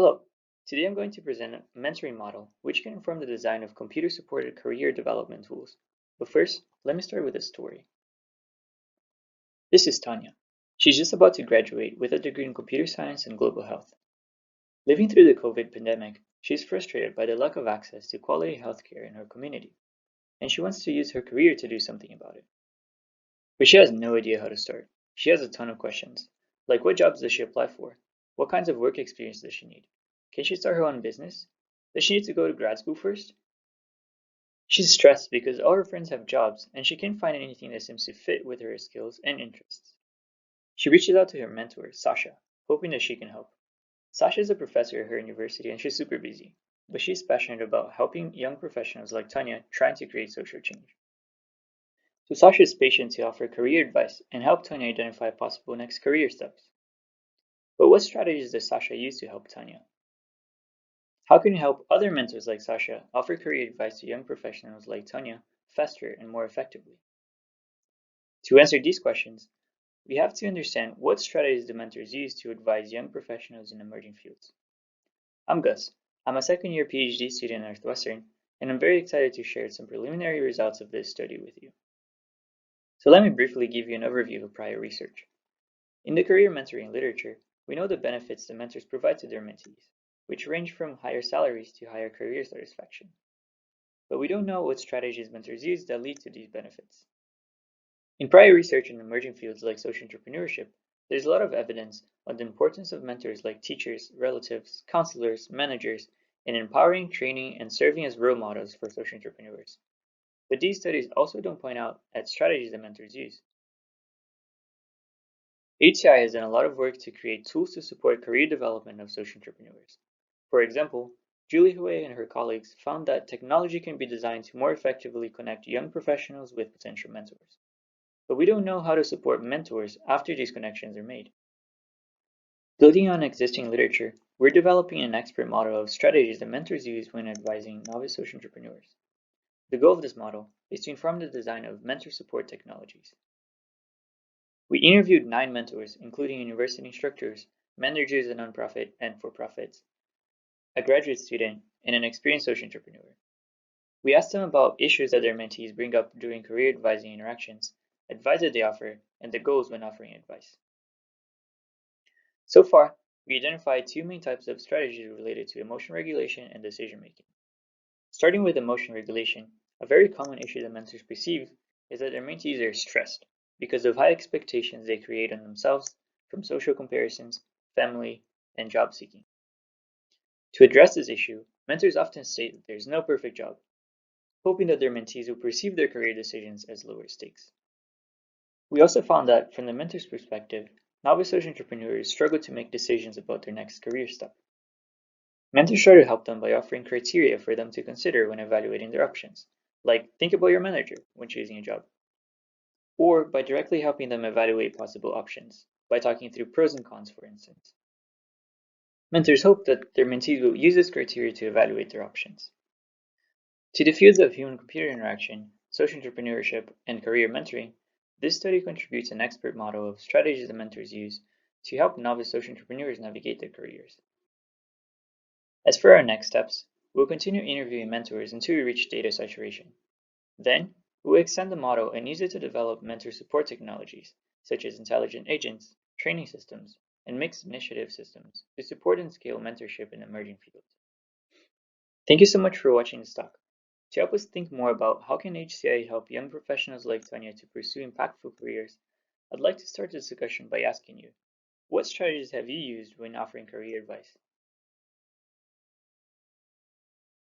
Hello, today I'm going to present a mentoring model which can inform the design of computer-supported career development tools. But first, let me start with a story. This is Tanya. She's just about to graduate with a degree in computer science and global health. Living through the COVID pandemic, she's frustrated by the lack of access to quality healthcare in her community, and she wants to use her career to do something about it. But she has no idea how to start. She has a ton of questions, like what jobs does she apply for? What kinds of work experience does she need? Can she start her own business? Does she need to go to grad school first? She's stressed because all her friends have jobs and she can't find anything that seems to fit with her skills and interests. She reaches out to her mentor, Sasha, hoping that she can help. Sasha is a professor at her university and she's super busy, but she's passionate about helping young professionals like Tanya trying to create social change. So Sasha is patient to offer career advice and help Tanya identify possible next career steps. But what strategies does Sasha use to help Tanya? How can you help other mentors like Sasha offer career advice to young professionals like Tanya faster and more effectively? To answer these questions, we have to understand what strategies the mentors use to advise young professionals in emerging fields. I'm Gus. I'm a second-year PhD student at Northwestern, and I'm very excited to share some preliminary results of this study with you. So let me briefly give you an overview of prior research. In the career mentoring literature, we know the benefits the mentors provide to their mentees, which range from higher salaries to higher career satisfaction. But we don't know what strategies mentors use that lead to these benefits. In prior research in emerging fields like social entrepreneurship, there's a lot of evidence on the importance of mentors like teachers, relatives, counselors, managers, in empowering, training, and serving as role models for social entrepreneurs. But these studies also don't point out at strategies that mentors use. SIGCHI has done a lot of work to create tools to support career development of social entrepreneurs. For example, Julie Huey and her colleagues found that technology can be designed to more effectively connect young professionals with potential mentors. But we don't know how to support mentors after these connections are made. Building on existing literature, we're developing an expert model of strategies that mentors use when advising novice social entrepreneurs. The goal of this model is to inform the design of mentor support technologies. We interviewed 9 mentors, including university instructors, managers at nonprofit and for-profits, a graduate student, and an experienced social entrepreneur. We asked them about issues that their mentees bring up during career advising interactions, advice that they offer, and the goals when offering advice. So far, we identified 2 main types of strategies related to emotion regulation and decision making. Starting with emotion regulation, a very common issue that mentors perceive is that their mentees are stressed because of high expectations they create on themselves from social comparisons, family, and job seeking. To address this issue, mentors often state that there is no perfect job, hoping that their mentees will perceive their career decisions as lower stakes. We also found that, from the mentor's perspective, novice social entrepreneurs struggle to make decisions about their next career step. Mentors try to help them by offering criteria for them to consider when evaluating their options, like think about your manager when choosing a job, or by directly helping them evaluate possible options, by talking through pros and cons, for instance. Mentors hope that their mentees will use this criteria to evaluate their options. To the fields of human-computer interaction, social entrepreneurship, and career mentoring, this study contributes an expert model of strategies that mentors use to help novice social entrepreneurs navigate their careers. As for our next steps, we'll continue interviewing mentors until we reach data saturation. Then, we'll extend the model and use it to develop mentor support technologies, such as intelligent agents, training systems, and mixed initiative systems to support and scale mentorship in emerging fields. Thank you so much for watching this talk. To help us think more about how can HCI help young professionals like Tanya to pursue impactful careers, I'd like to start this discussion by asking you, what strategies have you used when offering career advice?